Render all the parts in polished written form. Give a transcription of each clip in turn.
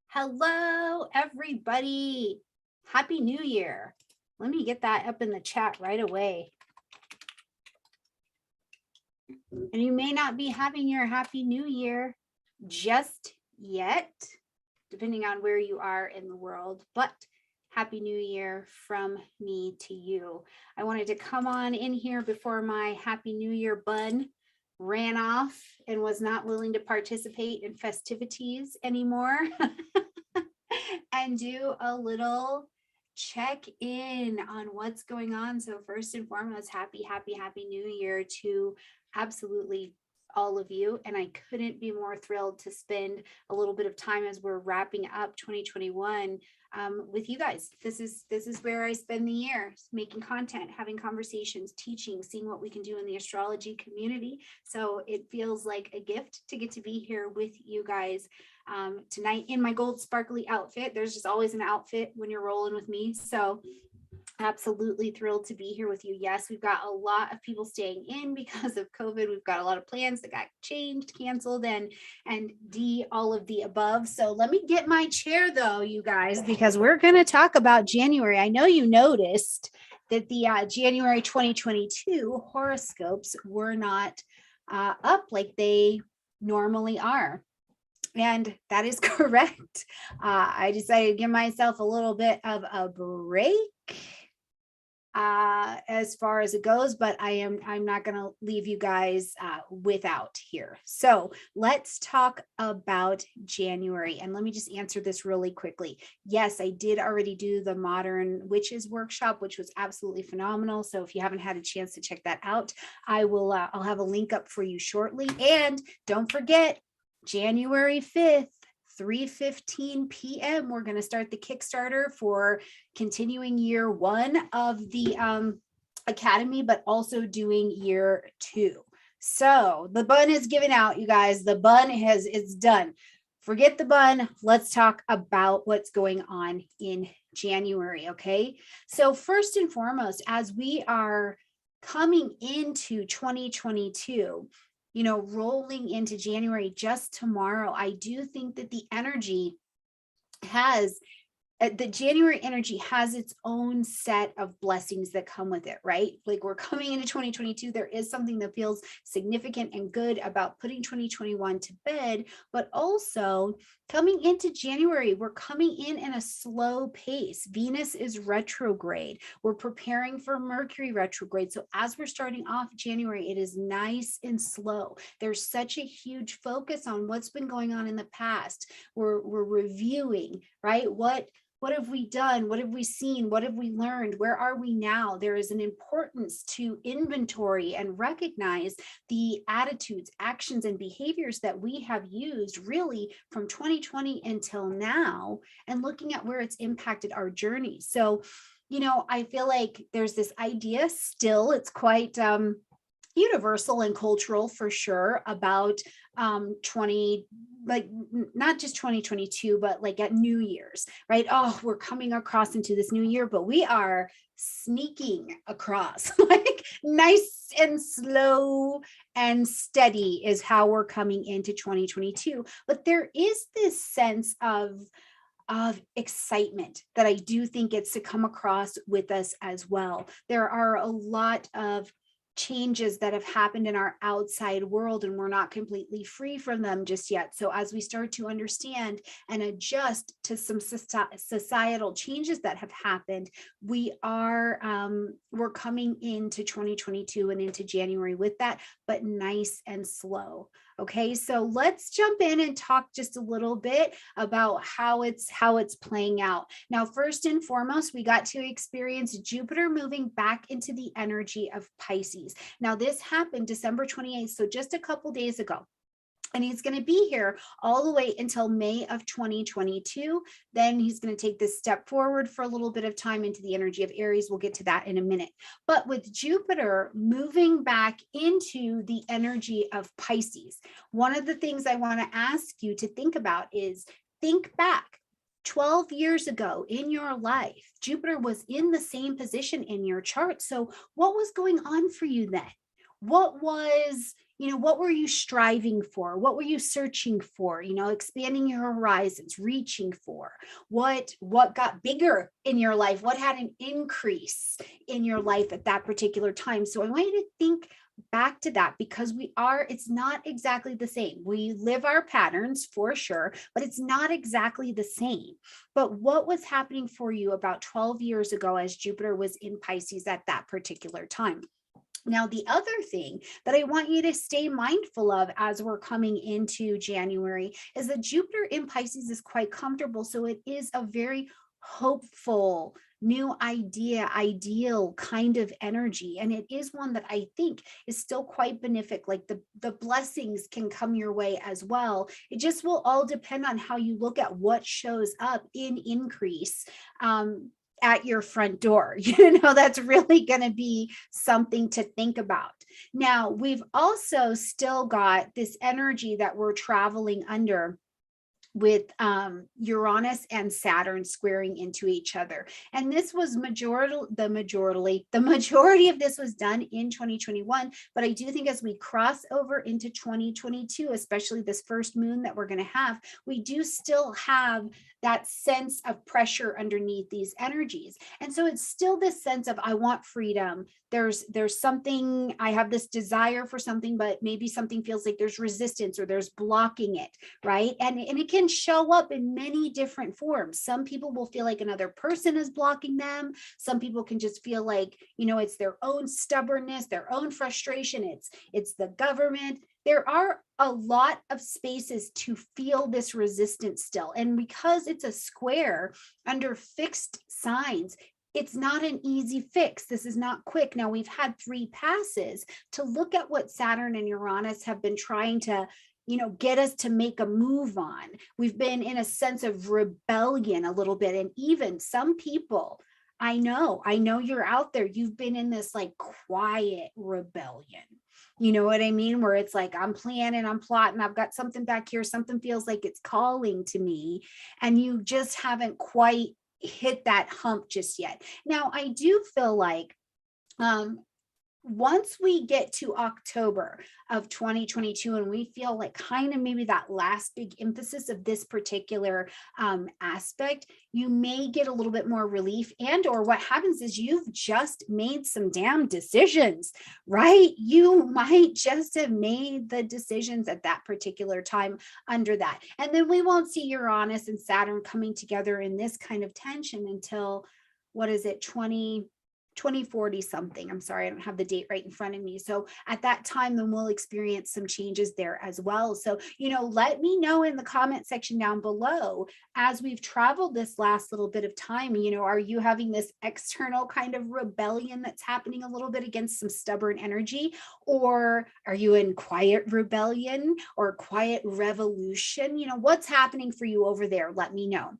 Hello, everybody. Happy New Year. Let me get that up in the chat right away. And you may not be having your Happy New Year just yet, depending on where you are in the world, but Happy New Year from me to you. I wanted to come on in here before my Happy New Year bun ran off and was not willing to participate in festivities anymore and do a little check in on what's going on. So first and foremost, happy New Year to absolutely all of you. And I couldn't be more thrilled to spend a little bit of time as we're wrapping up 2021 with you guys. This is where I spend the year, making content, having conversations, teaching, seeing what we can do in the astrology community. So it feels like a gift to get to be here with you guys tonight in my gold sparkly outfit. There's just always an outfit when you're rolling with me. So absolutely thrilled to be here with you. Yes, we've got a lot of people staying in because of COVID. We've got a lot of plans that got changed, canceled, and all of the above. So let me get my chair though, you guys, because we're going to talk about January. I know you noticed that the January 2022 horoscopes were not up like they normally are. And that is correct. I decided to give myself a little bit of a break as far as it goes, but I'm not going to leave you guys without here. So let's talk about January. And let me just answer this really quickly. Yes, I did already do the Modern Witches workshop, which was absolutely phenomenal. So if you haven't had a chance to check that out, I will, I'll have a link up for you shortly. And don't forget, January 5th, 3:15 p.m. We're going to start the Kickstarter for continuing year 1 of the Academy, but also doing year 2. So the bun is given out, you guys. The bun it's done. Forget the bun. Let's talk about what's going on in January. Okay. So first and foremost, as we are coming into 2022, you know, rolling into January just tomorrow, I do think that the energy has, the January energy has its own set of blessings that come with it, right? Like we're coming into 2022, there is something that feels significant and good about putting 2021 to bed, but also coming into January, we're coming in a slow pace. Venus is retrograde. We're preparing for Mercury retrograde. So as we're starting off January, it is nice and slow. There's such a huge focus on what's been going on in the past. We're reviewing, right? What have we done? What have we seen? What have we learned? Where are we now? There is an importance to inventory and recognize the attitudes, actions, and behaviors that we have used really from 2020 until now, and looking at where it's impacted our journey. So, you know, I feel like there's this idea still, it's quite universal and cultural for sure, about not just 2022, but like at New Year's, right? Oh, we're coming across into this new year, but we are sneaking across like nice and slow and steady is how we're coming into 2022. But there is this sense of excitement that I do think gets to come across with us as well. There are a lot of changes that have happened in our outside world, and we're not completely free from them just yet. So as we start to understand and adjust to some societal changes that have happened, we're coming into 2022 and into January with that, but nice and slow. Okay, so let's jump in and talk just a little bit about how it's playing out. Now, first and foremost, we got to experience Jupiter moving back into the energy of Pisces. Now, this happened December 28th, so just a couple days ago. And he's going to be here all the way until May of 2022. Then he's going to take this step forward for a little bit of time into the energy of Aries. We'll get to that in a minute. But with Jupiter moving back into the energy of Pisces, one of the things I want to ask you to think about is think back. 12 years ago in your life, Jupiter was in the same position in your chart. So what was going on for you then? What was, what were you striving for? What were you searching for? Expanding your horizons, reaching for what got bigger in your life? What had an increase in your life at that particular time? So I want you to think back to that, because it's not exactly the same. We live our patterns for sure, but it's not exactly the same. But what was happening for you about 12 years ago as Jupiter was in Pisces at that particular time? Now, the other thing that I want you to stay mindful of as we're coming into January is that Jupiter in Pisces is quite comfortable. So it is a very hopeful, new idea, ideal kind of energy. And it is one that I think is still quite benefic. Like the blessings can come your way as well. It just will all depend on how you look at what shows up in increase. At your front door. That's really going to be something to think about. Now, we've also still got this energy that we're traveling under with Uranus and Saturn squaring into each other. And this was the majority of this was done in 2021. But I do think as we cross over into 2022, especially this first moon that we're going to have, we do still have that sense of pressure underneath these energies. And so it's still this sense of, I want freedom. There's something, I have this desire for something, but maybe something feels like there's resistance or there's blocking it, right? And it can show up in many different forms. Some people will feel like another person is blocking them. Some people can just feel like, it's their own stubbornness, their own frustration. It's the government. There are a lot of spaces to feel this resistance still. And because it's a square under fixed signs, it's not an easy fix. This is not quick. Now, we've had 3 passes to look at what Saturn and Uranus have been trying to get us to make a move on. We've been in a sense of rebellion a little bit. And even some people, I know you're out there, you've been in this like quiet rebellion. You know what I mean? Where it's like, I'm planning, I'm plotting, I've got something back here, something feels like it's calling to me, and you just haven't quite hit that hump just yet. Now, I do feel like once we get to October of 2022 and we feel like kind of maybe that last big emphasis of this particular aspect, you may get a little bit more relief, and or what happens is you've just made some damn decisions, right? You might just have made the decisions at that particular time under that. And then we won't see Uranus and Saturn coming together in this kind of tension until, what is it, 2040 something. I'm sorry, I don't have the date right in front of me. So at that time, then we'll experience some changes there as well. So, let me know in the comment section down below, as we've traveled this last little bit of time, are you having this external kind of rebellion that's happening a little bit against some stubborn energy? Or are you in quiet rebellion or quiet revolution? What's happening for you over there? Let me know.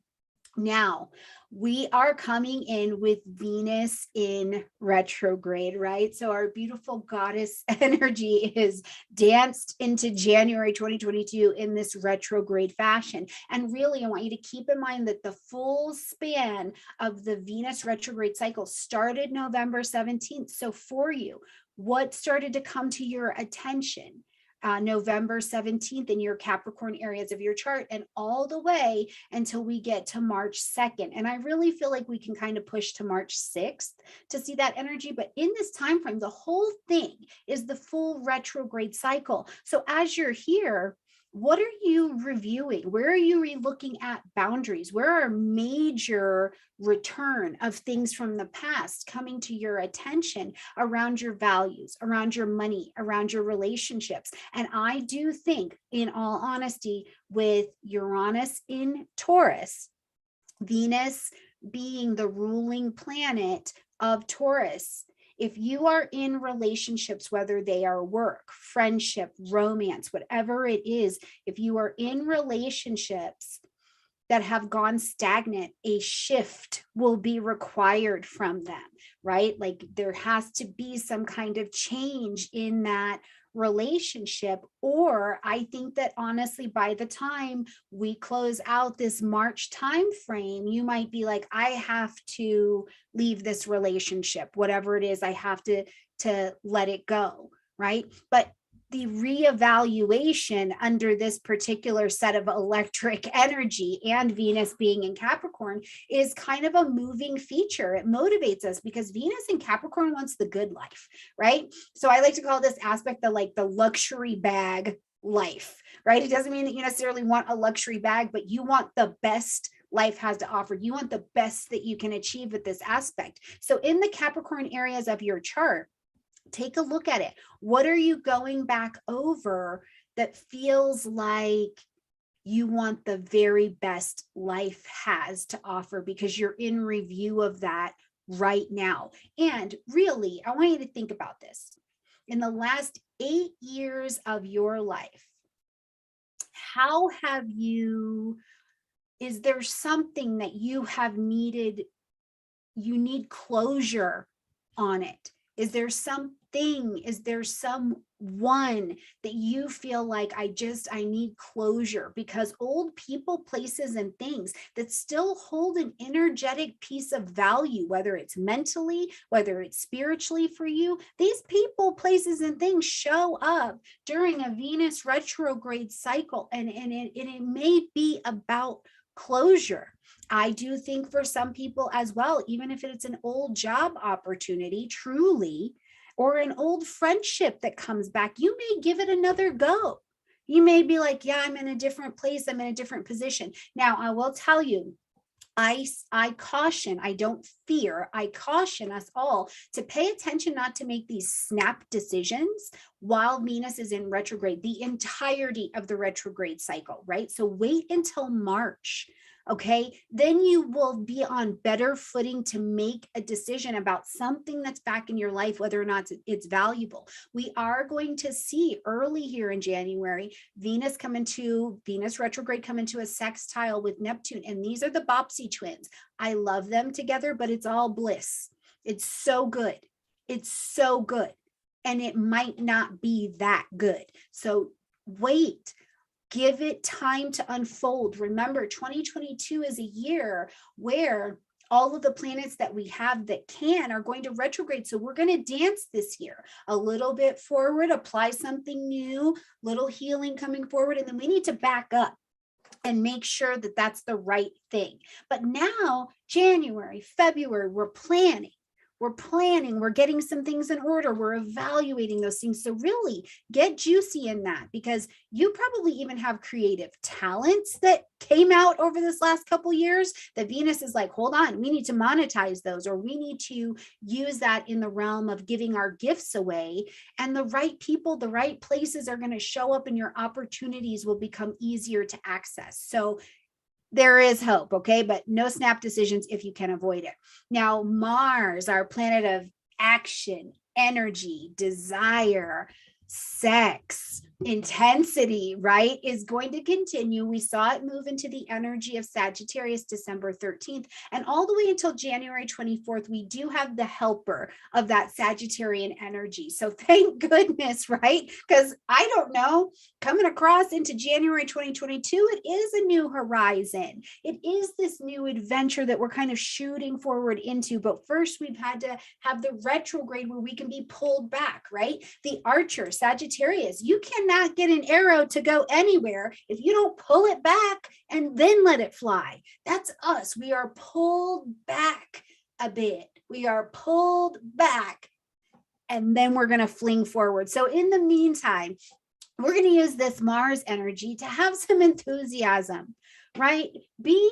Now, we are coming in with Venus in retrograde, right? So our beautiful goddess energy is danced into January 2022 in this retrograde fashion. And really, I want you to keep in mind that the full span of the Venus retrograde cycle started November 17th. So for you, what started to come to your attention? November 17th in your Capricorn areas of your chart, and all the way until we get to March 2nd. And I really feel like we can kind of push to March 6th to see that energy. But in this time frame, the whole thing is the full retrograde cycle. So as you're here, what are you reviewing? Where are you looking at boundaries? Where are major return of things from the past coming to your attention around your values, around your money, around your relationships? And I do think, in all honesty, with Uranus in Taurus, Venus being the ruling planet of Taurus, If you are in relationships, whether they are work, friendship, romance, whatever it is, if you are in relationships that have gone stagnant, a shift will be required from them, right? Like there has to be some kind of change in that relationship. Or I think that honestly, by the time we close out this March time frame, you might be like, I have to leave this relationship, whatever it is, I have to let it go, right? But the reevaluation under this particular set of electric energy and Venus being in Capricorn is kind of a moving feature. It motivates us because Venus in Capricorn wants the good life, right? So I like to call this aspect the like the luxury bag life, right? It doesn't mean that you necessarily want a luxury bag, but you want the best life has to offer. You want the best that you can achieve with this aspect. So in the Capricorn areas of your chart, take a look at it. What are you going back over that feels like you want the very best life has to offer because you're in review of that right now? And really, I want you to think about this. In the last 8 years of your life, how have you, is there something that you have needed, you need closure on it? Is there something, is there someone that you feel like I need closure? Because old people, places, and things that still hold an energetic piece of value, whether it's mentally, whether it's spiritually for you, these people, places, and things show up during a Venus retrograde cycle. And it may be about closure. I do think for some people as well, even if it's an old job opportunity, truly, or an old friendship that comes back, you may give it another go. You may be like, yeah, I'm in a different place. I'm in a different position. Now, I will tell you, I caution, I don't fear, I caution us all to pay attention not to make these snap decisions while Venus is in retrograde, the entirety of the retrograde cycle, right? So wait until March. Okay, then you will be on better footing to make a decision about something that's back in your life, whether or not it's valuable. We are going to see early here in January, Venus retrograde come into a sextile with Neptune. And these are the Bopsy twins. I love them together, but it's all bliss. It's so good. It's so good. And it might not be that good. So wait. Give it time to unfold. Remember, 2022 is a year where all of the planets that we have that are going to retrograde. So we're going to dance this year a little bit forward, apply something new, little healing coming forward, and then we need to back up and make sure that that's the right thing. But now, January, February, we're planning. We're getting some things in order. We're evaluating those things. So really get juicy in that, because you probably even have creative talents that came out over this last couple of years that Venus is like, hold on, we need to monetize those, or we need to use that in the realm of giving our gifts away. And the right people, the right places are going to show up and your opportunities will become easier to access. So there is hope, okay? But no snap decisions if you can avoid it. Now, Mars, our planet of action, energy, desire, sex, intensity, right, is going to continue. We saw it move into the energy of Sagittarius December 13th, and all the way until January 24th, we do have the helper of that Sagittarian energy. So thank goodness, right? Because I don't know, coming across into January 2022, it is a new horizon. It is this new adventure that we're kind of shooting forward into. But first, we've had to have the retrograde where we can be pulled back, right? The Archer, Sagittarius, you cannot get an arrow to go anywhere if you don't pull it back and then let it fly. That's us. We are pulled back a bit. We are pulled back, and then we're going to fling forward. So in the meantime, we're going to use this Mars energy to have some enthusiasm, right? Be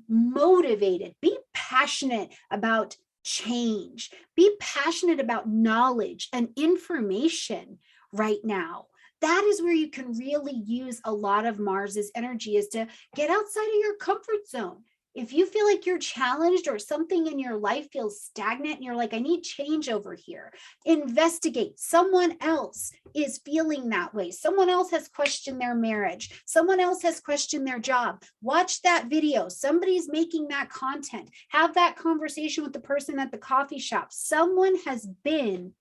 motivated, be passionate about change, be passionate about knowledge and information right now. That is where you can really use a lot of Mars's energy, is to get outside of your comfort zone. If you feel like you're challenged or something in your life feels stagnant and you're like, I need change over here, investigate. Someone else is feeling that way. Someone else has questioned their marriage. Someone else has questioned their job. Watch that video. Somebody's making that content. Have that conversation with the person at the coffee shop. Someone has been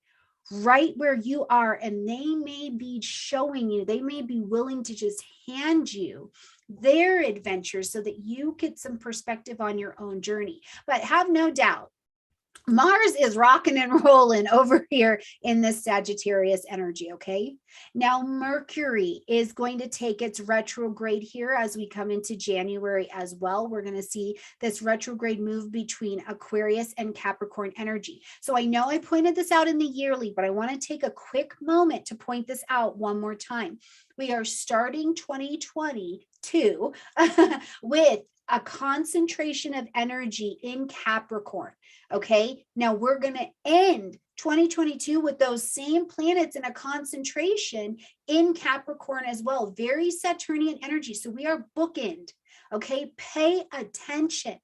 right where you are, and they may be showing you, they may be willing to just hand you their adventures so that you get some perspective on your own journey. But have no doubt, Mars is rocking and rolling over here in this Sagittarius energy, okay? Now, Mercury is going to take its retrograde here as we come into January as well. We're going to see this retrograde move between Aquarius and Capricorn energy. So I know I pointed this out in the yearly, but I want to take a quick moment to point this out one more time. We are starting 2022 with a concentration of energy in Capricorn. Okay, now we're going to end 2022 with those same planets in a concentration in Capricorn as well. Very Saturnian energy. So we are bookend. Okay, pay attention.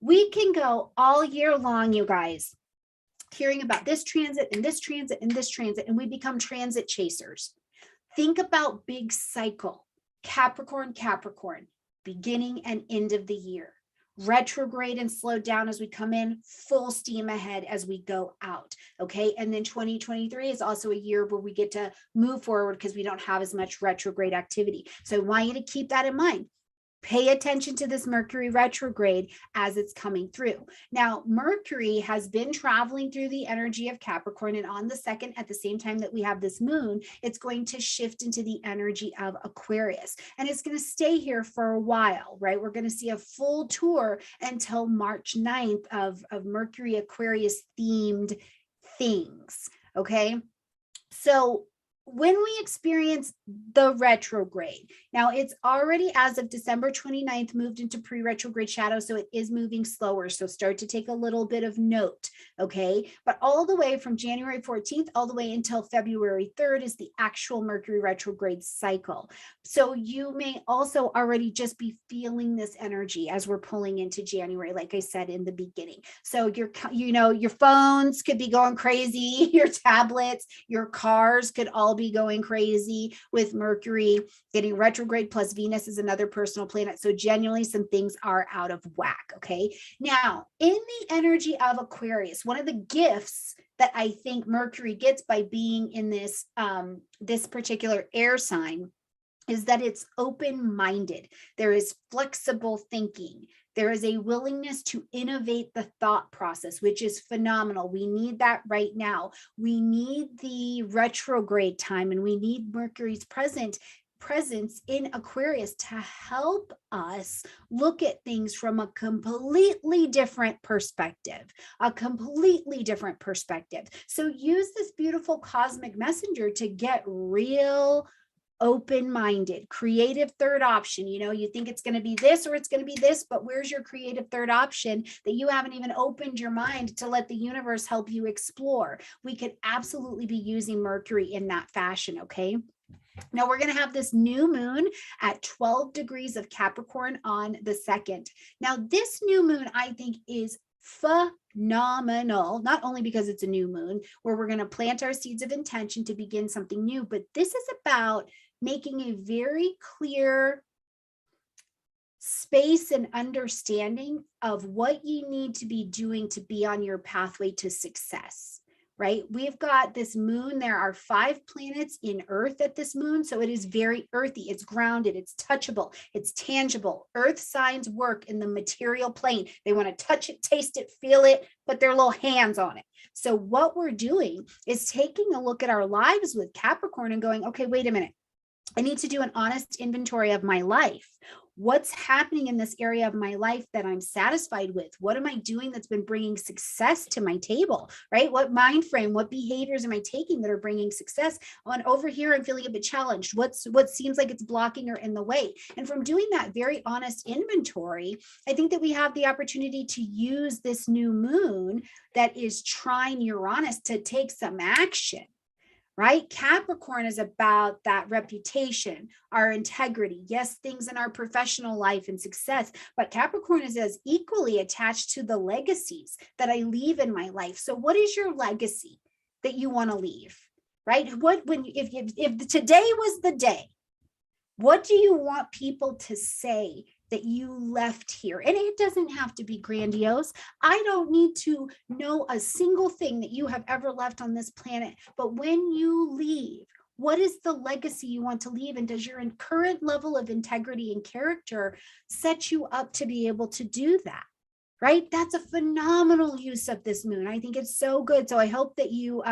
We can go all year long, you guys, hearing about this transit and this transit and this transit, and we become transit chasers. Think about big cycle. Capricorn, Capricorn, beginning and end of the year. Retrograde and slow down as we come in, full steam ahead as we go out. Okay. And then 2023 is also a year where we get to move forward because we don't have as much retrograde activity. So I want you to keep that in mind. Pay attention to this Mercury retrograde as it's coming through. Now, Mercury has been traveling through the energy of Capricorn, and on the 2nd, at the same time that we have this moon, it's going to shift into the energy of Aquarius, and it's going to stay here for a while, right? We're going to see a full tour until March 9th of Mercury Aquarius themed things, okay? So when we experience the retrograde, now it's already as of December 29th moved into pre-retrograde shadow, so it is moving slower. So start to take a little bit of note, okay? But all the way from January 14th all the way until February 3rd is the actual Mercury retrograde cycle. So you may also already just be feeling this energy as we're pulling into January, like I said in the beginning. So your phones could be going crazy, your tablets, your cars could all be going crazy with Mercury getting retrograde, plus Venus is another personal planet. So genuinely some things are out of whack. Okay. Now in the energy of Aquarius, one of the gifts that I think Mercury gets by being in this, this particular air sign is that it's open-minded. There is flexible thinking. There is a willingness to innovate the thought process, which is phenomenal. We need that right now. We need the retrograde time, and we need Mercury's presence in Aquarius to help us look at things from a completely different perspective, So use this beautiful cosmic messenger to get real open-minded, creative third option. You think it's going to be this or it's going to be this, but where's your creative third option that you haven't even opened your mind to let the universe help you explore? We could absolutely be using Mercury in that fashion. Okay. Now we're going to have this new moon at 12 degrees of Capricorn on the 2nd. Now this new moon, I think, is phenomenal, not only because it's a new moon where we're going to plant our seeds of intention to begin something new, but this is about making a very clear space and understanding of what you need to be doing to be on your pathway to success, right? We've got this moon. There are 5 planets in Earth at this moon. So it is very earthy. It's grounded. It's touchable. It's tangible. Earth signs work in the material plane. They want to touch it, taste it, feel it, put their little hands on it. So what we're doing is taking a look at our lives with Capricorn and going, okay, wait a minute. I need to do an honest inventory of my life. What's happening in this area of my life that I'm satisfied with? What am I doing that's been bringing success to my table, right? What mind frame, what behaviors am I taking that are bringing success? And over here, I'm feeling a bit challenged. What seems like it's blocking or in the way? And from doing that very honest inventory, I think that we have the opportunity to use this new moon that is trine Uranus to take some action, right? Capricorn is about that reputation, our integrity. Yes, things in our professional life and success, but Capricorn is as equally attached to the legacies that I leave in my life. So what is your legacy that you want to leave, right? If today was the day, what do you want people to say that you left here? And it doesn't have to be grandiose. I don't need to know a single thing that you have ever left on this planet. But when you leave, what is the legacy you want to leave? And does your current level of integrity and character set you up to be able to do that? Right? That's a phenomenal use of this moon. I think it's so good. So I hope that you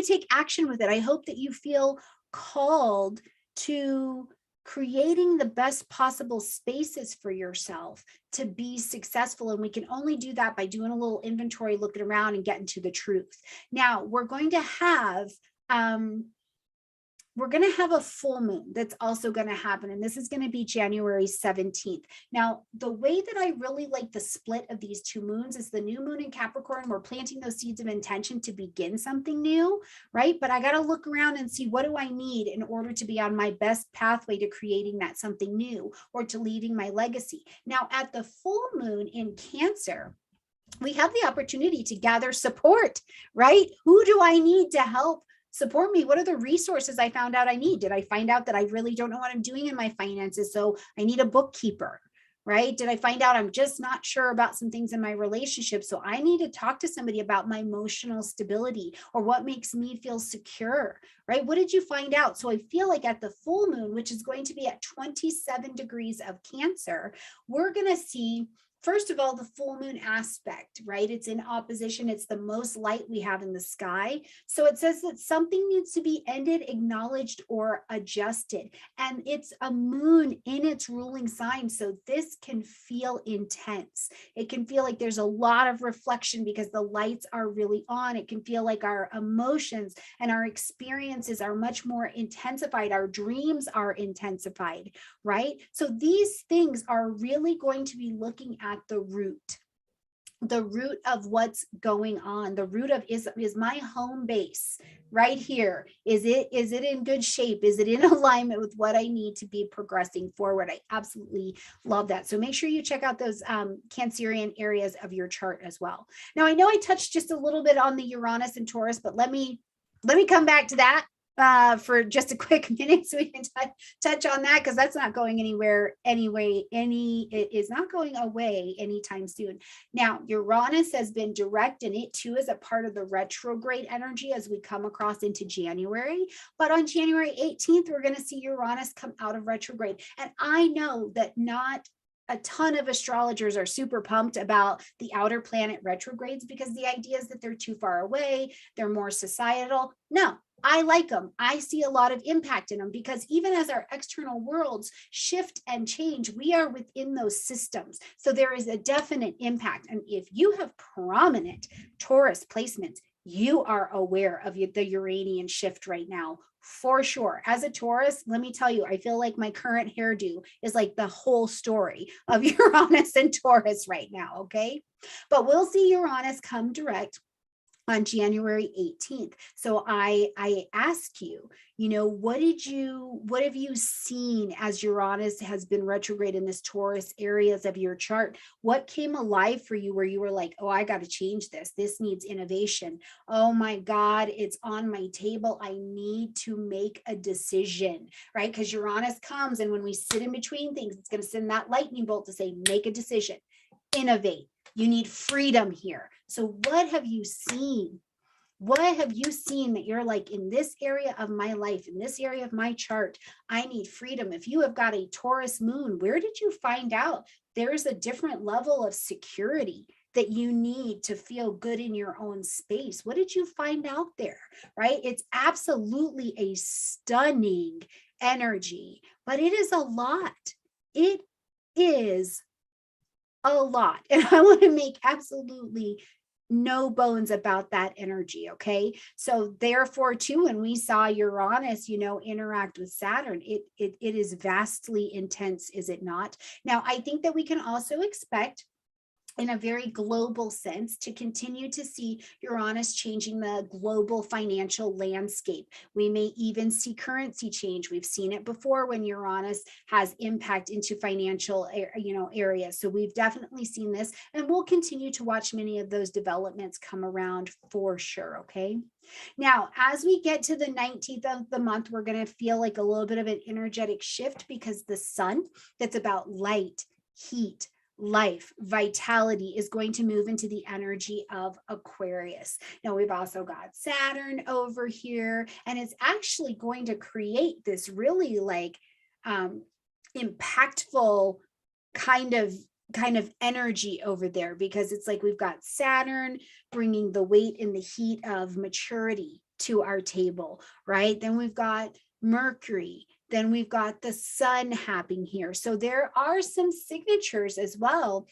take action with it. I hope that you feel called to creating the best possible spaces for yourself to be successful. And we can only do that by doing a little inventory, looking around and getting to the truth. Now we're going to have a full moon that's also going to happen. And this is going to be January 17th. Now, the way that I really like the split of these two moons is the new moon in Capricorn. We're planting those seeds of intention to begin something new, right? But I got to look around and see, what do I need in order to be on my best pathway to creating that something new or to leaving my legacy? Now, at the full moon in Cancer, we have the opportunity to gather support, right? Who do I need to help support me? What are the resources I found out I need? Did I find out that I really don't know what I'm doing in my finances, so I need a bookkeeper, right? Did I find out I'm just not sure about some things in my relationship, so I need to talk to somebody about my emotional stability or what makes me feel secure, right? What did you find out? So I feel like at the full moon, which is going to be at 27 degrees of Cancer, we're going to see, first of all, the full moon aspect, right? It's in opposition. It's the most light we have in the sky. So it says that something needs to be ended, acknowledged, or adjusted. And it's a moon in its ruling sign. So this can feel intense. It can feel like there's a lot of reflection because the lights are really on. It can feel like our emotions and our experiences are much more intensified. Our dreams are intensified, right? So these things are really going to be looking at the root of what's going on. The root of is my home base right here. Is it in good shape? Is it in alignment with what I need to be progressing forward? I absolutely love that. So make sure you check out those Cancerian areas of your chart as well. Now, I know I touched just a little bit on the Uranus and Taurus, but let me come back to that for just a quick minute so we can touch on that, because that's not going anywhere anyway. It is not going away anytime soon. Now, Uranus has been direct, and it too is a part of the retrograde energy as we come across into January. But on January 18th, we're going to see Uranus come out of retrograde. And I know that not a ton of astrologers are super pumped about the outer planet retrogrades because the idea is that they're too far away, they're more societal. No, I like them. I see a lot of impact in them because even as our external worlds shift and change, we are within those systems. So there is a definite impact. And if you have prominent Taurus placements, you are aware of the Uranian shift right now, for sure. As a Taurus, let me tell you, I feel like my current hairdo is like the whole story of Uranus and Taurus right now, okay? But we'll see Uranus come direct on January 18th. So I ask you, what have you seen as Uranus has been retrograde in this Taurus areas of your chart? What came alive for you where you were like, oh, I got to change this. This needs innovation. Oh my God, it's on my table. I need to make a decision, right? Because Uranus comes, and when we sit in between things, it's going to send that lightning bolt to say, make a decision, innovate. You need freedom here. So what have you seen? What have you seen that you're like, in this area of my life, in this area of my chart, I need freedom? If you have got a Taurus moon, where did you find out there's a different level of security that you need to feel good in your own space? What did you find out there, right? It's absolutely a stunning energy, but it is a lot. It is a lot. And I want to make absolutely no bones about that energy. Okay. So therefore too, when we saw Uranus, interact with Saturn, it is vastly intense, is it not? Now, I think that we can also expect in a very global sense to continue to see Uranus changing the global financial landscape. We may even see currency change. We've seen it before when Uranus has impact into financial, areas. So we've definitely seen this, and we'll continue to watch many of those developments come around for sure. Okay. Now, as we get to the 19th of the month, we're going to feel like a little bit of an energetic shift because the sun, that's about light, heat, life, vitality, is going to move into the energy of Aquarius. Now, we've also got Saturn over here, and it's actually going to create this really like impactful kind of energy over there, because it's like we've got Saturn bringing the weight and the heat of maturity to our table, right? Then we've got Mercury, then we've got the sun happening here. So there are some signatures as well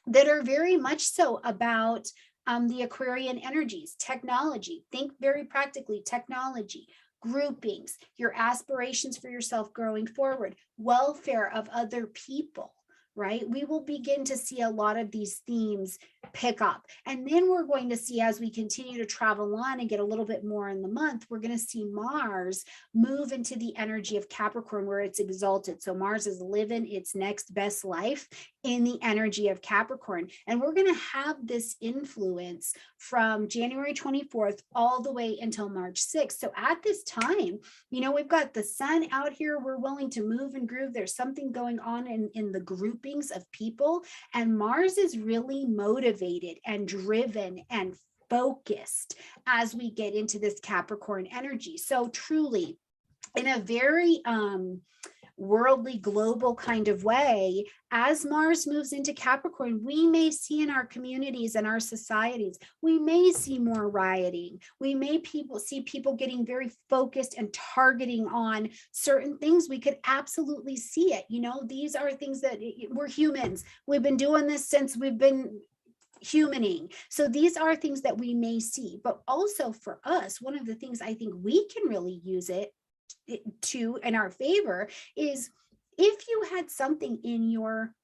that are very much so about the Aquarian energies, technology. Think very practically, technology, groupings, your aspirations for yourself growing forward, welfare of other people, right? We will begin to see a lot of these themes pick up. And then we're going to see, as we continue to travel on and get a little bit more in the month, we're going to see Mars move into the energy of Capricorn, where it's exalted. So Mars is living its next best life in the energy of Capricorn. And we're going to have this influence from January 24th all the way until March 6th. So at this time, we've got the sun out here. We're willing to move and groove. There's something going on in the groupings of people. And Mars is really motivated and driven and focused as we get into this Capricorn energy. So truly, in a very worldly, global kind of way, as Mars moves into Capricorn, we may see in our communities and our societies, we may see more rioting. We may see people getting very focused and targeting on certain things. We could absolutely see it. These are things that we're humans. We've been doing this since we've been humaning. So these are things that we may see. But also for us, one of the things I think we can really use it to in our favor is if you had something in your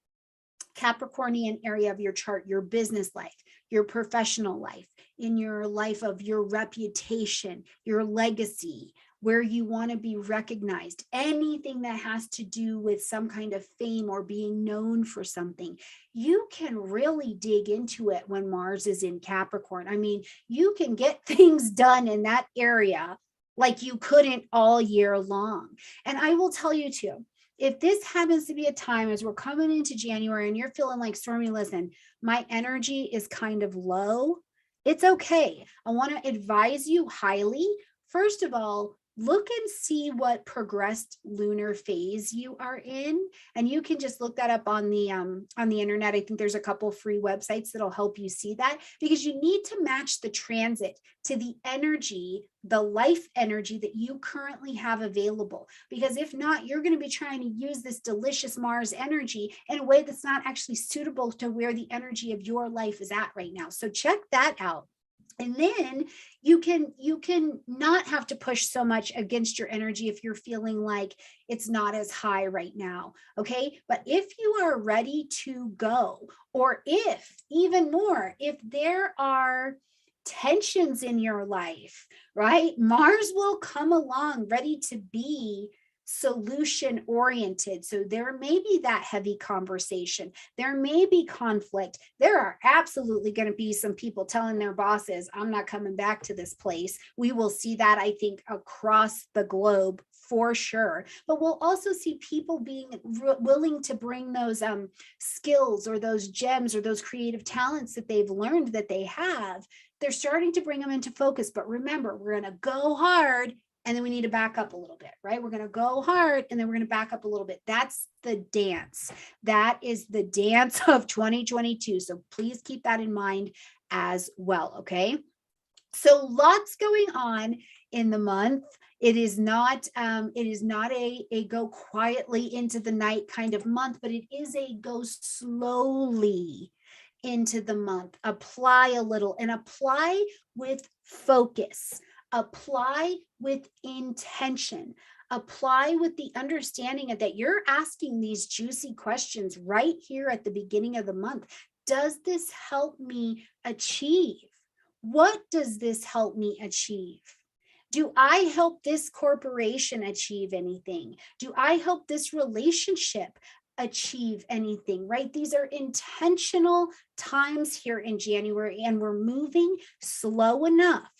Capricornian area of your chart, your business life, your professional life, in your life of your reputation, your legacy, where you want to be recognized, anything that has to do with some kind of fame or being known for something, you can really dig into it when Mars is in Capricorn. I mean, you can get things done in that area like you couldn't all year long. And I will tell you too, if this happens to be a time as we're coming into January and you're feeling like, Stormy, listen, my energy is kind of low, it's okay. I want to advise you highly. First of all, look and see what progressed lunar phase you are in, and you can just look that up on the internet. I think there's a couple free websites that'll help you see that, because you need to match the transit to the energy, the life energy that you currently have available, because if not, you're going to be trying to use this delicious Mars energy in a way that's not actually suitable to where the energy of your life is at right now. So check that out. And then you can not have to push so much against your energy if you're feeling like it's not as high right now. Okay. But if you are ready to go, or if even more, if there are tensions in your life, right? Mars will come along ready to be solution oriented. So there may be that heavy conversation. There may be conflict. There are absolutely going to be some people telling their bosses, I'm not coming back to this place. We will see that, I think, across the globe for sure. But we'll also see people being willing to bring those skills or those gems or those creative talents that they've learned that they have. They're starting to bring them into focus. But remember, we're going to go hard, and then we need to back up a little bit, right? We're going to go hard, and then we're going to back up a little bit. That's the dance. That is the dance of 2022. So please keep that in mind as well, okay? So lots going on in the month. It is not a go quietly into the night kind of month, but it is a go slowly into the month. Apply a little, and apply with focus. Apply with intention. Apply with the understanding that you're asking these juicy questions right here at the beginning of the month. does this help me achieve? What does this help me achieve? Do I help this corporation achieve anything? Do I help this relationship achieve anything, right? These are intentional times here in January, and we're moving slow enough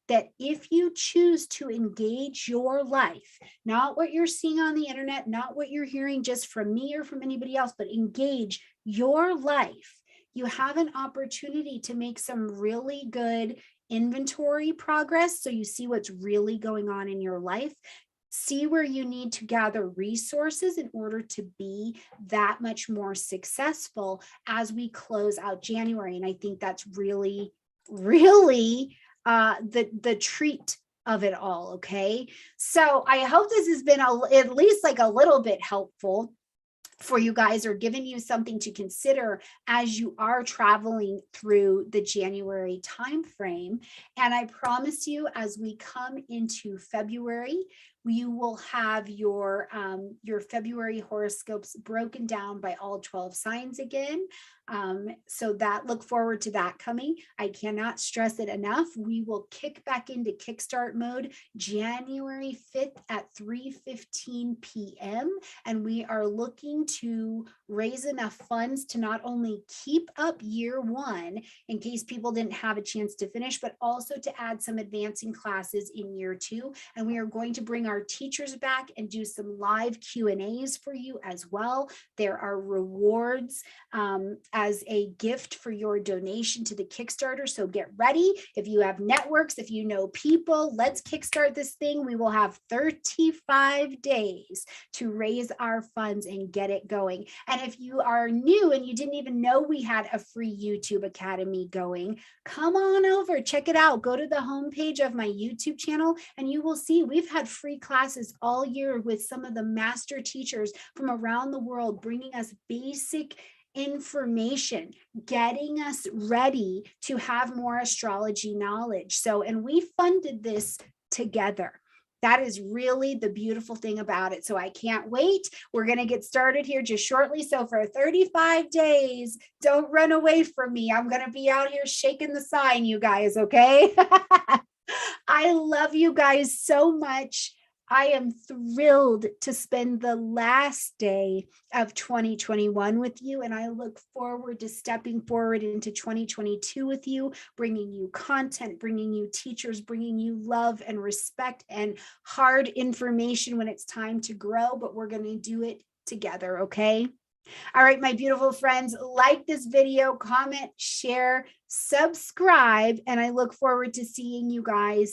that if you choose to engage your life, not what you're seeing on the internet, not what you're hearing just from me or from anybody else, but engage your life, you have an opportunity to make some really good inventory progress. So you see what's really going on in your life. See where you need to gather resources in order to be that much more successful as we close out January. And I think that's really, really the treat of it all. Okay. So I hope this has been at least like a little bit helpful for you guys, or giving you something to consider as you are traveling through the January timeframe. And I promise you, as we come into February, you will have your February horoscopes broken down by all 12 signs again. So that, look forward to that coming. I cannot stress it enough. We will kick back into kickstart mode January 5th at 3:15 p.m. And we are looking to raise enough funds to not only keep up year one, in case people didn't have a chance to finish, but also to add some advancing classes in year two. And we are going to bring our teachers back and do some live Q&As for you as well. There are rewards as a gift for your donation to the Kickstarter. So get ready. If you have networks, if you know people, let's kickstart this thing. We will have 35 days to raise our funds and get it going. And if you are new and you didn't even know we had a free YouTube Academy going, come on over, check it out. Go to the homepage of my YouTube channel and you will see we've had free classes all year with some of the master teachers from around the world, bringing us basic information, getting us ready to have more astrology knowledge. So, and we funded this together. That is really the beautiful thing about it. So I can't wait. We're going to get started here just shortly. So for 35 days, don't run away from me. I'm going to be out here shaking the sign, you guys, okay? I love you guys so much. I am thrilled to spend the last day of 2021 with you, and I look forward to stepping forward into 2022 with you, bringing you content, bringing you teachers, bringing you love and respect and hard information when it's time to grow, but we're going to do it together, okay? All right, my beautiful friends, like this video, comment, share, subscribe, and I look forward to seeing you guys